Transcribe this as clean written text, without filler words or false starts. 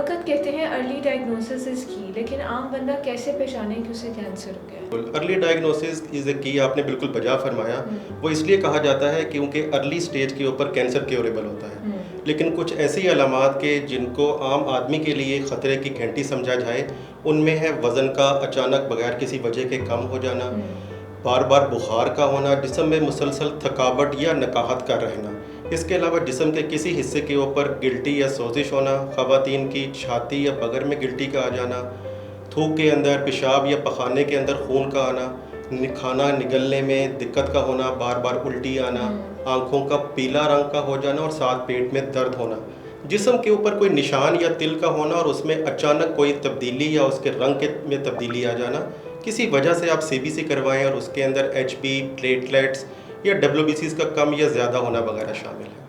وقت کہتے ہیں ارلی ڈائگنوسس از کی، لیکن عام بندہ کیسے پہچانے کہ اسے کینسر ہو گیا ہے؟ ارلی ڈائگنوسس از اے کی، آپ نے بالکل بجا فرمایا. وہ اس لیے کہا جاتا ہے کیونکہ ارلی سٹیج کے اوپر کینسر کیوریبل ہوتا ہے. لیکن کچھ ایسی علامات کے جن کو عام آدمی کے لیے خطرے کی گھنٹی سمجھا جائے، ان میں ہے وزن کا اچانک بغیر کسی وجہ کے کم ہو جانا، بار بار بخار کا ہونا، جسم میں مسلسل تھکاوٹ یا نکاہت کا رہنا. اس کے علاوہ جسم کے کسی حصے کے اوپر گلٹی یا سوزش ہونا، خواتین کی چھاتی یا بغل میں گلٹی کا آ جانا، تھوک کے اندر، پیشاب یا پخانے کے اندر خون کا آنا، کھانا نگلنے میں دقت کا ہونا، بار بار الٹی آنا، آنکھوں کا پیلا رنگ کا ہو جانا اور ساتھ پیٹ میں درد ہونا، جسم کے اوپر کوئی نشان یا تل کا ہونا اور اس میں اچانک کوئی تبدیلی یا اس کے رنگ میں تبدیلی آ جانا. کسی وجہ سے آپ سی بی سی کروائیں اور اس کے اندر ایچ بی، پلیٹلیٹس یا ڈبلیو بی سیز کا کم یا زیادہ ہونا وغیرہ شامل ہے.